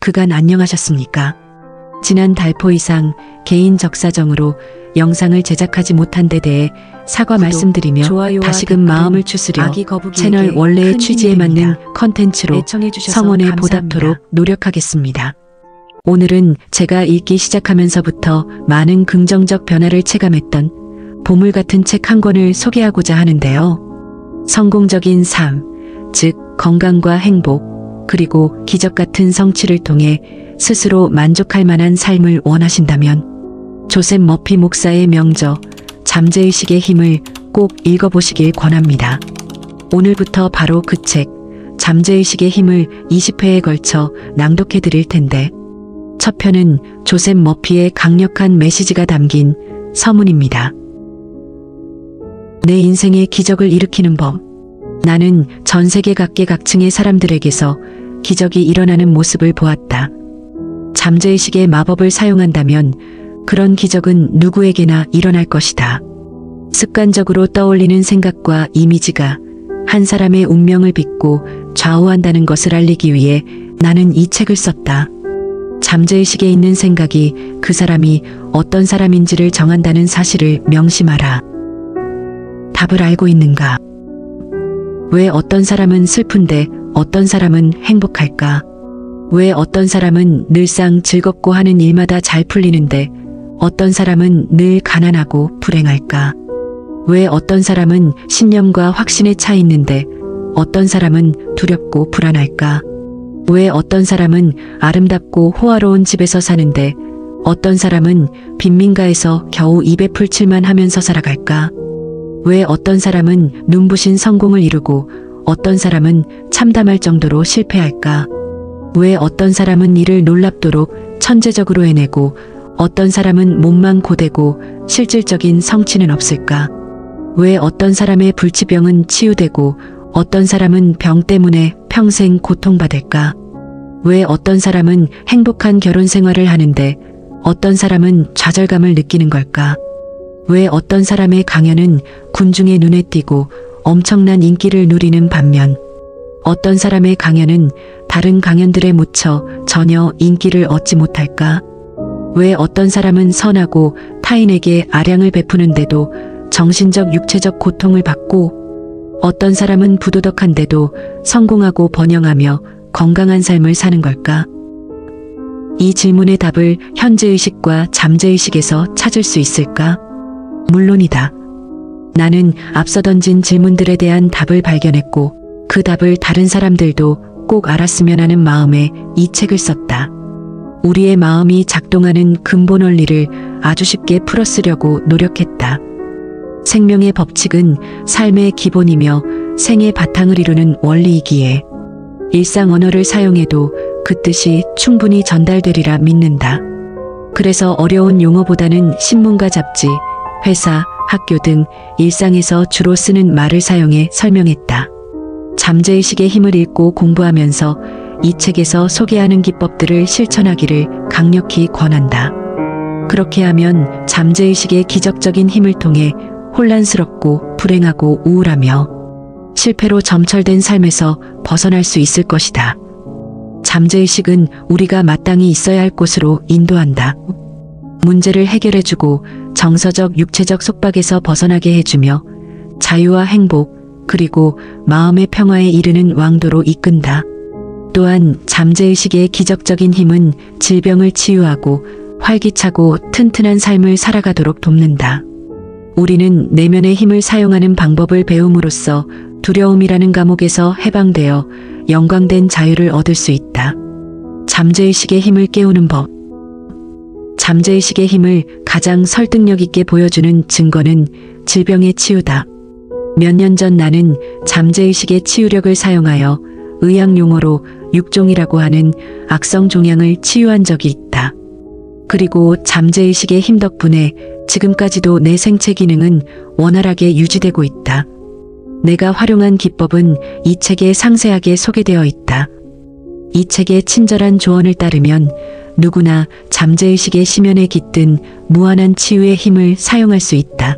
그간 안녕하셨습니까? 지난 달포 이상 개인 적사정으로 영상을 제작하지 못한 데 대해 사과 말씀드리며 다시금 마음을 추스려 채널 원래의 취지에 맞는 컨텐츠로 성원에 보답토록 노력하겠습니다. 오늘은 제가 읽기 시작하면서부터 많은 긍정적 변화를 체감했던 보물 같은 책 한 권을 소개하고자 하는데요. 성공적인 삶, 즉 건강과 행복, 그리고 기적 같은 성취를 통해 스스로 만족할 만한 삶을 원하신다면 조셉 머피 목사의 명저 잠재의식의 힘을 꼭 읽어보시길 권합니다. 오늘부터 바로 그 책 잠재의식의 힘을 20회에 걸쳐 낭독해 드릴 텐데, 첫 편은 조셉 머피의 강력한 메시지가 담긴 서문입니다. 내 인생의 기적을 일으키는 법. 나는 전 세계 각계각층의 사람들에게서 기적이 일어나는 모습을 보았다. 잠재의식의 마법을 사용한다면 그런 기적은 누구에게나 일어날 것이다. 습관적으로 떠올리는 생각과 이미지가 한 사람의 운명을 빚고 좌우한다는 것을 알리기 위해 나는 이 책을 썼다. 잠재의식에 있는 생각이 그 사람이 어떤 사람인지를 정한다는 사실을 명심하라. 답을 알고 있는가? 왜 어떤 사람은 슬픈데 어떤 사람은 행복할까? 왜 어떤 사람은 늘상 즐겁고 하는 일마다 잘 풀리는데 어떤 사람은 늘 가난하고 불행할까? 왜 어떤 사람은 신념과 확신에 차 있는데 어떤 사람은 두렵고 불안할까? 왜 어떤 사람은 아름답고 호화로운 집에서 사는데 어떤 사람은 빈민가에서 겨우 입에 풀칠만 하면서 살아갈까? 왜 어떤 사람은 눈부신 성공을 이루고 어떤 사람은 참담할 정도로 실패할까? 왜 어떤 사람은 일을 놀랍도록 천재적으로 해내고 어떤 사람은 몸만 고되고 실질적인 성취는 없을까? 왜 어떤 사람의 불치병은 치유되고 어떤 사람은 병 때문에 평생 고통받을까? 왜 어떤 사람은 행복한 결혼 생활을 하는데 어떤 사람은 좌절감을 느끼는 걸까? 왜 어떤 사람의 강연은 군중의 눈에 띄고 엄청난 인기를 누리는 반면 어떤 사람의 강연은 다른 강연들에 묻혀 전혀 인기를 얻지 못할까? 왜 어떤 사람은 선하고 타인에게 아량을 베푸는데도 정신적 육체적 고통을 받고 어떤 사람은 부도덕한데도 성공하고 번영하며 건강한 삶을 사는 걸까? 이 질문의 답을 현재의식과 잠재의식에서 찾을 수 있을까? 물론이다. 나는 앞서 던진 질문들에 대한 답을 발견했고 그 답을 다른 사람들도 꼭 알았으면 하는 마음에 이 책을 썼다. 우리의 마음이 작동하는 근본 원리를 아주 쉽게 풀어쓰려고 노력했다. 생명의 법칙은 삶의 기본이며 생의 바탕을 이루는 원리이기에 일상 언어를 사용해도 그 뜻이 충분히 전달되리라 믿는다. 그래서 어려운 용어보다는 신문과 잡지, 회사, 학교 등 일상에서 주로 쓰는 말을 사용해 설명했다. 잠재의식의 힘을 읽고 공부하면서 이 책에서 소개하는 기법들을 실천하기를 강력히 권한다. 그렇게 하면 잠재의식의 기적적인 힘을 통해 혼란스럽고 불행하고 우울하며 실패로 점철된 삶에서 벗어날 수 있을 것이다. 잠재의식은 우리가 마땅히 있어야 할 곳으로 인도한다. 문제를 해결해주고 정서적 육체적 속박에서 벗어나게 해주며 자유와 행복 그리고 마음의 평화에 이르는 왕도로 이끈다. 또한 잠재의식의 기적적인 힘은 질병을 치유하고 활기차고 튼튼한 삶을 살아가도록 돕는다. 우리는 내면의 힘을 사용하는 방법을 배움으로써 두려움이라는 감옥에서 해방되어 영광된 자유를 얻을 수 있다. 잠재의식의 힘을 깨우는 법. 잠재의식의 힘을 가장 설득력 있게 보여주는 증거는 질병의 치유다. 몇 년 전 나는 잠재의식의 치유력을 사용하여 의학 용어로 육종이라고 하는 악성 종양을 치유한 적이 있다. 그리고 잠재의식의 힘 덕분에 지금까지도 내 생체 기능은 원활하게 유지되고 있다. 내가 활용한 기법은 이 책에 상세하게 소개되어 있다. 이 책의 친절한 조언을 따르면 누구나 잠재의식의 심연에 깃든 무한한 치유의 힘을 사용할 수 있다.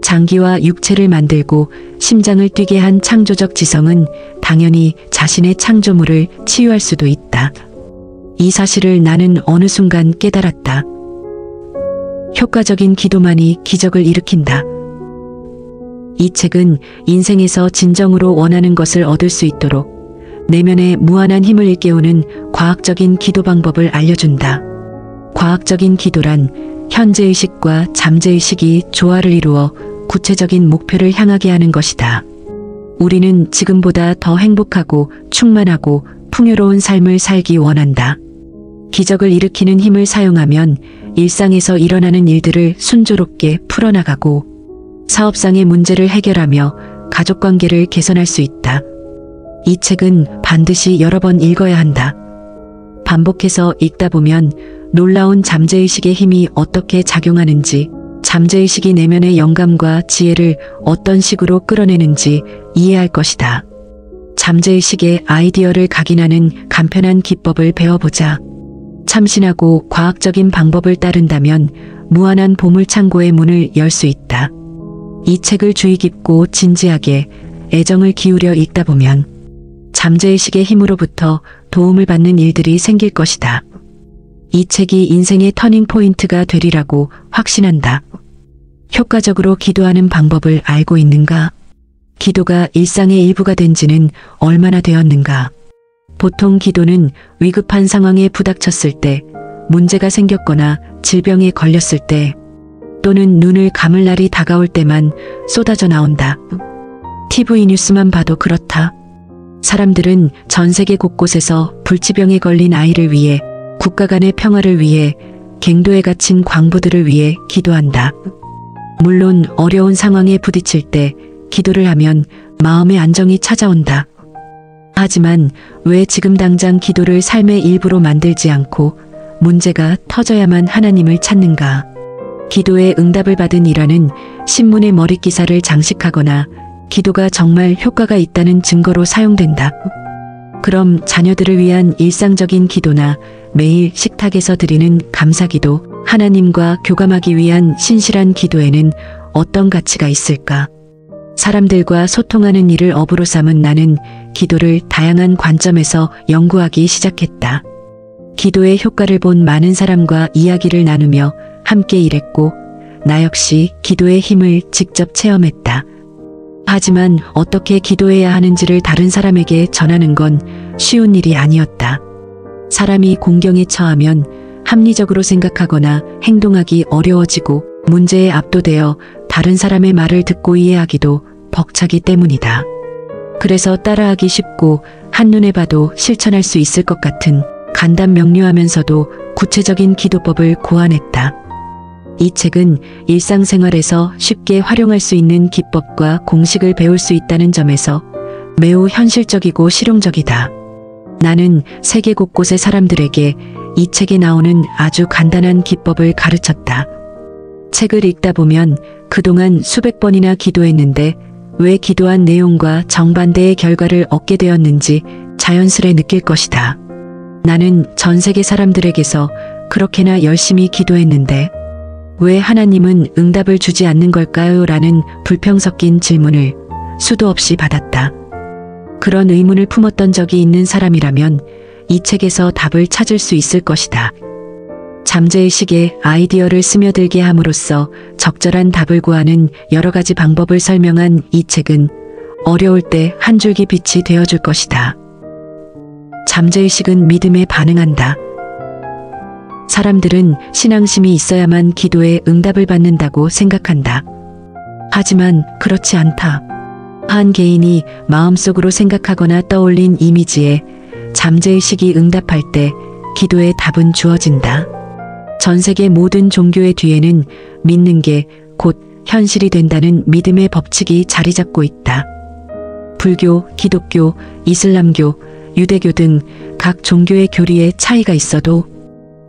장기와 육체를 만들고 심장을 뛰게 한 창조적 지성은 당연히 자신의 창조물을 치유할 수도 있다. 이 사실을 나는 어느 순간 깨달았다. 효과적인 기도만이 기적을 일으킨다. 이 책은 인생에서 진정으로 원하는 것을 얻을 수 있도록 내면의 무한한 힘을 일깨우는 과학적인 기도 방법을 알려준다. 과학적인 기도란 현재의식과 잠재의식이 조화를 이루어 구체적인 목표를 향하게 하는 것이다. 우리는 지금보다 더 행복하고 충만하고 풍요로운 삶을 살기 원한다. 기적을 일으키는 힘을 사용하면 일상에서 일어나는 일들을 순조롭게 풀어나가고 사업상의 문제를 해결하며 가족관계를 개선할 수 있다. 이 책은 반드시 여러 번 읽어야 한다. 반복해서 읽다 보면 놀라운 잠재의식의 힘이 어떻게 작용하는지, 잠재의식이 내면의 영감과 지혜를 어떤 식으로 끌어내는지 이해할 것이다. 잠재의식의 아이디어를 각인하는 간편한 기법을 배워보자. 참신하고 과학적인 방법을 따른다면 무한한 보물창고의 문을 열 수 있다. 이 책을 주의 깊고 진지하게 애정을 기울여 읽다 보면 잠재의식의 힘으로부터 도움을 받는 일들이 생길 것이다. 이 책이 인생의 터닝 포인트가 되리라고 확신한다. 효과적으로 기도하는 방법을 알고 있는가? 기도가 일상의 일부가 된 지는 얼마나 되었는가? 보통 기도는 위급한 상황에 부닥쳤을 때, 문제가 생겼거나 질병에 걸렸을 때, 또는 눈을 감을 날이 다가올 때만 쏟아져 나온다. TV 뉴스만 봐도 그렇다. 사람들은 전 세계 곳곳에서 불치병에 걸린 아이를 위해, 국가 간의 평화를 위해, 갱도에 갇힌 광부들을 위해 기도한다. 물론 어려운 상황에 부딪힐 때 기도를 하면 마음의 안정이 찾아온다. 하지만 왜 지금 당장 기도를 삶의 일부로 만들지 않고 문제가 터져야만 하나님을 찾는가? 기도에 응답을 받은 이라는 신문의 머릿 기사를 장식하거나 기도가 정말 효과가 있다는 증거로 사용된다. 그럼 자녀들을 위한 일상적인 기도나 매일 식탁에서 드리는 감사기도, 하나님과 교감하기 위한 신실한 기도에는 어떤 가치가 있을까? 사람들과 소통하는 일을 업으로 삼은 나는 기도를 다양한 관점에서 연구하기 시작했다. 기도의 효과를 본 많은 사람과 이야기를 나누며 함께 일했고, 나 역시 기도의 힘을 직접 체험했다. 하지만 어떻게 기도해야 하는지를 다른 사람에게 전하는 건 쉬운 일이 아니었다. 사람이 공경에 처하면 합리적으로 생각하거나 행동하기 어려워지고 문제에 압도되어 다른 사람의 말을 듣고 이해하기도 벅차기 때문이다. 그래서 따라하기 쉽고 한눈에 봐도 실천할 수 있을 것 같은 간단 명료하면서도 구체적인 기도법을 고안했다. 이 책은 일상생활에서 쉽게 활용할 수 있는 기법과 공식을 배울 수 있다는 점에서 매우 현실적이고 실용적이다. 나는 세계 곳곳의 사람들에게 이 책에 나오는 아주 간단한 기법을 가르쳤다. 책을 읽다 보면 그동안 수백 번이나 기도했는데 왜 기도한 내용과 정반대의 결과를 얻게 되었는지 자연스레 느낄 것이다. 나는 전 세계 사람들에게서 그렇게나 열심히 기도했는데 왜 하나님은 응답을 주지 않는 걸까요? 라는 불평 섞인 질문을 수도 없이 받았다. 그런 의문을 품었던 적이 있는 사람이라면 이 책에서 답을 찾을 수 있을 것이다. 잠재의식의 아이디어를 스며들게 함으로써 적절한 답을 구하는 여러 가지 방법을 설명한 이 책은 어려울 때 한 줄기 빛이 되어줄 것이다. 잠재의식은 믿음에 반응한다. 사람들은 신앙심이 있어야만 기도에 응답을 받는다고 생각한다. 하지만 그렇지 않다. 한 개인이 마음속으로 생각하거나 떠올린 이미지에 잠재의식이 응답할 때 기도의 답은 주어진다. 전 세계 모든 종교의 뒤에는 믿는 게 곧 현실이 된다는 믿음의 법칙이 자리 잡고 있다. 불교, 기독교, 이슬람교, 유대교 등 각 종교의 교리에 차이가 있어도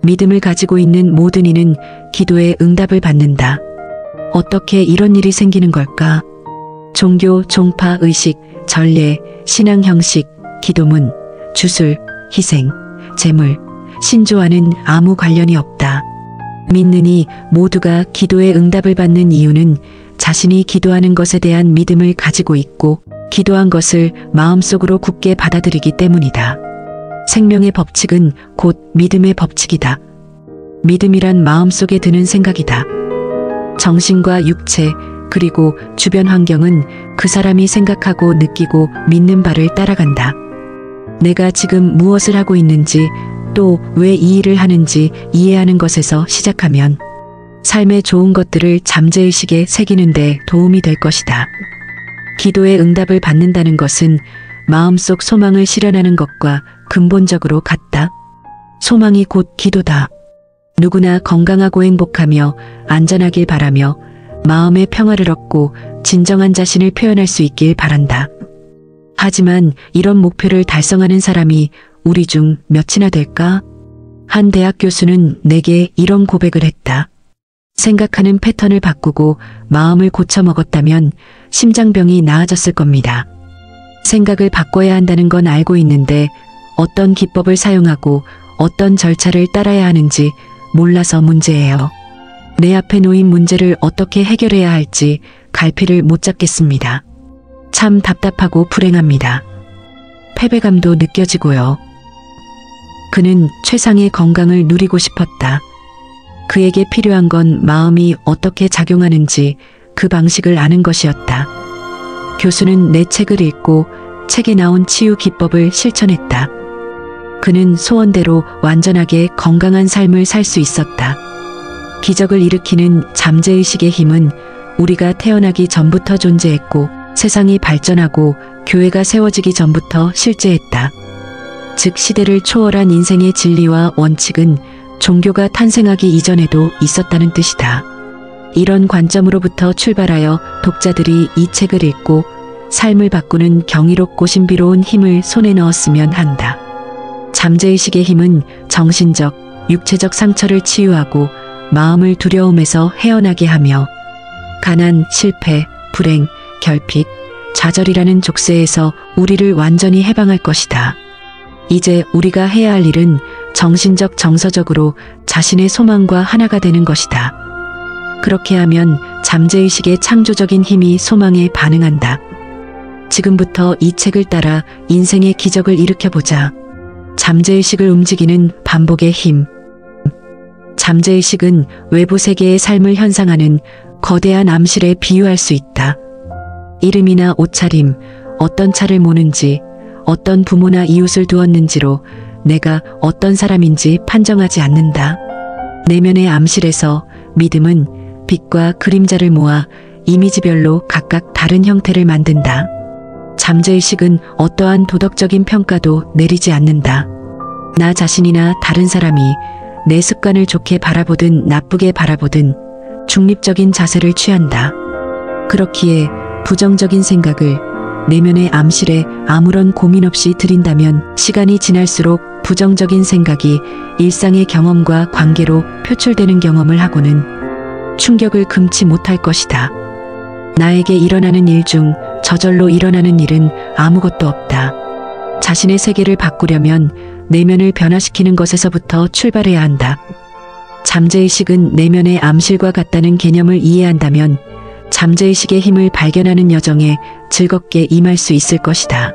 믿음을 가지고 있는 모든 이는 기도에 응답을 받는다. 어떻게 이런 일이 생기는 걸까? 종교, 종파, 의식, 전례, 신앙 형식, 기도문, 주술, 희생, 제물, 신조와는 아무 관련이 없다. 믿는 이 모두가 기도에 응답을 받는 이유는 자신이 기도하는 것에 대한 믿음을 가지고 있고 기도한 것을 마음속으로 굳게 받아들이기 때문이다. 생명의 법칙은 곧 믿음의 법칙이다. 믿음이란 마음속에 드는 생각이다. 정신과 육체 그리고 주변 환경은 그 사람이 생각하고 느끼고 믿는 바를 따라간다. 내가 지금 무엇을 하고 있는지 또 왜 이 일을 하는지 이해하는 것에서 시작하면 삶의 좋은 것들을 잠재의식에 새기는 데 도움이 될 것이다. 기도의 응답을 받는다는 것은 마음속 소망을 실현하는 것과 근본적으로 같다. 소망이 곧 기도다. 누구나 건강하고 행복하며 안전하길 바라며 마음의 평화를 얻고 진정한 자신을 표현할 수 있길 바란다. 하지만 이런 목표를 달성하는 사람이 우리 중 몇이나 될까? 한 대학 교수는 내게 이런 고백을 했다. 생각하는 패턴을 바꾸고 마음을 고쳐 먹었다면 심장병이 나아졌을 겁니다. 생각을 바꿔야 한다는 건 알고 있는데 어떤 기법을 사용하고 어떤 절차를 따라야 하는지 몰라서 문제예요. 내 앞에 놓인 문제를 어떻게 해결해야 할지 갈피를 못 잡겠습니다. 참 답답하고 불행합니다. 패배감도 느껴지고요. 그는 최상의 건강을 누리고 싶었다. 그에게 필요한 건 마음이 어떻게 작용하는지 그 방식을 아는 것이었다. 교수는 내 책을 읽고 책에 나온 치유 기법을 실천했다. 그는 소원대로 완전하게 건강한 삶을 살 수 있었다. 기적을 일으키는 잠재의식의 힘은 우리가 태어나기 전부터 존재했고 세상이 발전하고 교회가 세워지기 전부터 실제했다. 즉 시대를 초월한 인생의 진리와 원칙은 종교가 탄생하기 이전에도 있었다는 뜻이다. 이런 관점으로부터 출발하여 독자들이 이 책을 읽고 삶을 바꾸는 경이롭고 신비로운 힘을 손에 넣었으면 한다. 잠재의식의 힘은 정신적, 육체적 상처를 치유하고 마음을 두려움에서 헤어나게 하며 가난, 실패, 불행, 결핍, 좌절이라는 족쇄에서 우리를 완전히 해방할 것이다. 이제 우리가 해야 할 일은 정신적 정서적으로 자신의 소망과 하나가 되는 것이다. 그렇게 하면 잠재의식의 창조적인 힘이 소망에 반응한다. 지금부터 이 책을 따라 인생의 기적을 일으켜보자. 잠재의식을 움직이는 반복의 힘. 잠재의식은 외부 세계의 삶을 현상하는 거대한 암실에 비유할 수 있다. 이름이나 옷차림, 어떤 차를 모는지, 어떤 부모나 이웃을 두었는지로 내가 어떤 사람인지 판정하지 않는다. 내면의 암실에서 믿음은 빛과 그림자를 모아 이미지별로 각각 다른 형태를 만든다. 잠재의식은 어떠한 도덕적인 평가도 내리지 않는다. 나 자신이나 다른 사람이 내 습관을 좋게 바라보든 나쁘게 바라보든 중립적인 자세를 취한다. 그렇기에 부정적인 생각을 내면의 암실에 아무런 고민 없이 들인다면 시간이 지날수록 부정적인 생각이 일상의 경험과 관계로 표출되는 경험을 하고는 충격을 금치 못할 것이다. 나에게 일어나는 일 중 저절로 일어나는 일은 아무것도 없다. 자신의 세계를 바꾸려면 내면을 변화시키는 것에서부터 출발해야 한다. 잠재의식은 내면의 암실과 같다는 개념을 이해한다면 잠재의식의 힘을 발견하는 여정에 즐겁게 임할 수 있을 것이다.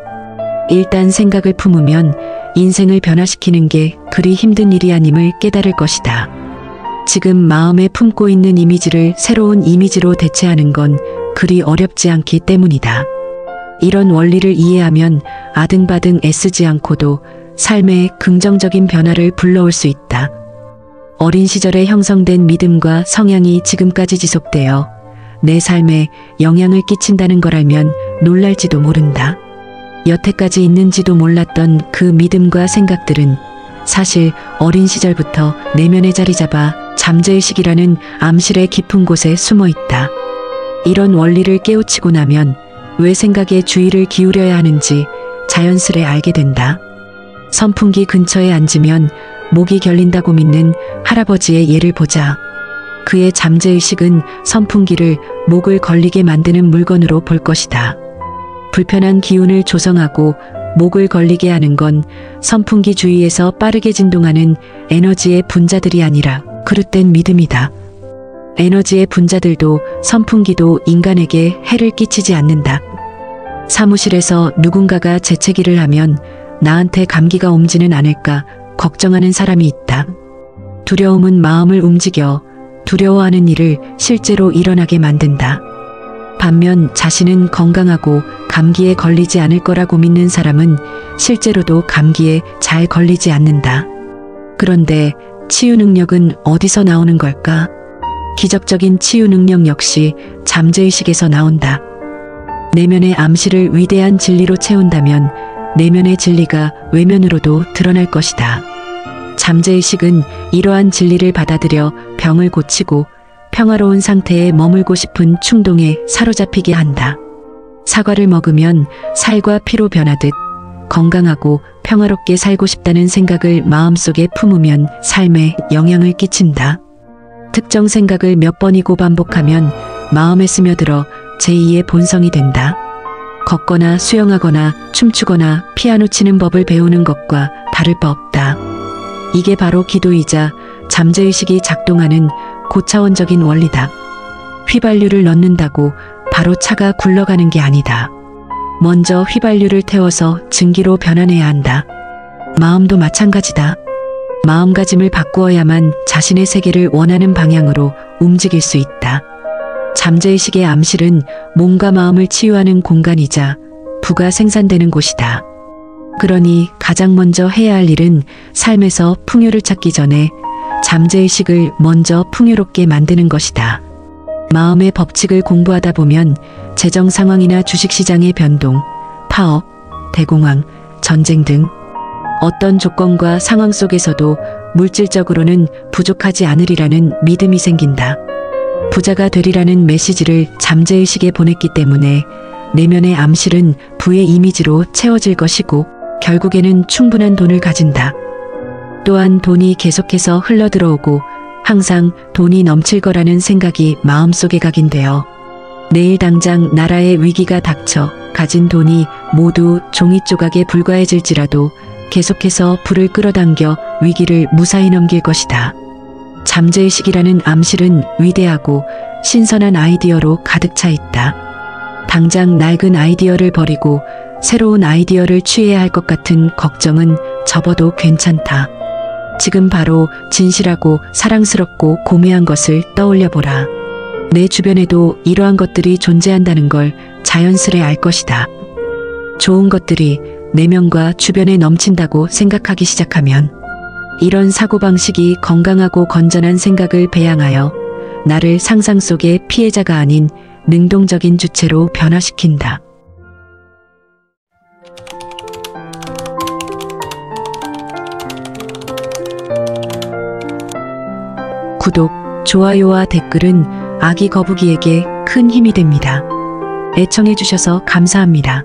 일단 생각을 품으면 인생을 변화시키는 게 그리 힘든 일이 아님을 깨달을 것이다. 지금 마음에 품고 있는 이미지를 새로운 이미지로 대체하는 건 그리 어렵지 않기 때문이다. 이런 원리를 이해하면 아등바등 애쓰지 않고도 삶에 긍정적인 변화를 불러올 수 있다. 어린 시절에 형성된 믿음과 성향이 지금까지 지속되어 내 삶에 영향을 끼친다는 걸 알면 놀랄지도 모른다. 여태까지 있는지도 몰랐던 그 믿음과 생각들은 사실 어린 시절부터 내면에 자리 잡아 잠재의식이라는 암실의 깊은 곳에 숨어 있다. 이런 원리를 깨우치고 나면 왜 생각에 주의를 기울여야 하는지 자연스레 알게 된다. 선풍기 근처에 앉으면 목이 결린다고 믿는 할아버지의 예를 보자. 그의 잠재의식은 선풍기를 목을 걸리게 만드는 물건으로 볼 것이다. 불편한 기운을 조성하고 목을 걸리게 하는 건 선풍기 주위에서 빠르게 진동하는 에너지의 분자들이 아니라 그릇된 믿음이다. 에너지의 분자들도 선풍기도 인간에게 해를 끼치지 않는다. 사무실에서 누군가가 재채기를 하면 나한테 감기가 옮지는 않을까 걱정하는 사람이 있다. 두려움은 마음을 움직여 두려워하는 일을 실제로 일어나게 만든다. 반면 자신은 건강하고 감기에 걸리지 않을 거라고 믿는 사람은 실제로도 감기에 잘 걸리지 않는다. 그런데 치유 능력은 어디서 나오는 걸까? 기적적인 치유 능력 역시 잠재의식에서 나온다. 내면의 암시를 위대한 진리로 채운다면 내면의 진리가 외면으로도 드러날 것이다. 잠재의식은 이러한 진리를 받아들여 병을 고치고 평화로운 상태에 머물고 싶은 충동에 사로잡히게 한다. 사과를 먹으면 살과 피로 변하듯 건강하고 평화롭게 살고 싶다는 생각을 마음속에 품으면 삶에 영향을 끼친다. 특정 생각을 몇 번이고 반복하면 마음에 스며들어 제2의 본성이 된다. 걷거나 수영하거나 춤추거나 피아노 치는 법을 배우는 것과 다를 바 없다. 이게 바로 기도이자 잠재의식이 작동하는 고차원적인 원리다. 휘발유를 넣는다고 바로 차가 굴러가는 게 아니다. 먼저 휘발유를 태워서 증기로 변환해야 한다. 마음도 마찬가지다. 마음가짐을 바꾸어야만 자신의 세계를 원하는 방향으로 움직일 수 있다. 잠재의식의 암실은 몸과 마음을 치유하는 공간이자 부가 생산되는 곳이다. 그러니 가장 먼저 해야 할 일은 삶에서 풍요를 찾기 전에 잠재의식을 먼저 풍요롭게 만드는 것이다. 마음의 법칙을 공부하다 보면 재정 상황이나 주식시장의 변동, 파업, 대공황, 전쟁 등 어떤 조건과 상황 속에서도 물질적으로는 부족하지 않으리라는 믿음이 생긴다. 부자가 되리라는 메시지를 잠재의식에 보냈기 때문에 내면의 암실은 부의 이미지로 채워질 것이고 결국에는 충분한 돈을 가진다. 또한 돈이 계속해서 흘러들어오고 항상 돈이 넘칠 거라는 생각이 마음속에 각인되어 내일 당장 나라에 위기가 닥쳐 가진 돈이 모두 종이 조각에 불과해질지라도 계속해서 부를 끌어당겨 위기를 무사히 넘길 것이다. 잠재의식이라는 암실은 위대하고 신선한 아이디어로 가득 차 있다. 당장 낡은 아이디어를 버리고 새로운 아이디어를 취해야 할 것 같은 걱정은 접어도 괜찮다. 지금 바로 진실하고 사랑스럽고 고매한 것을 떠올려보라. 내 주변에도 이러한 것들이 존재한다는 걸 자연스레 알 것이다. 좋은 것들이 내면과 주변에 넘친다고 생각하기 시작하면 이런 사고방식이 건강하고 건전한 생각을 배양하여 나를 상상 속의 피해자가 아닌 능동적인 주체로 변화시킨다. 구독, 좋아요와 댓글은 아기 거북이에게 큰 힘이 됩니다. 애청해주셔서 감사합니다.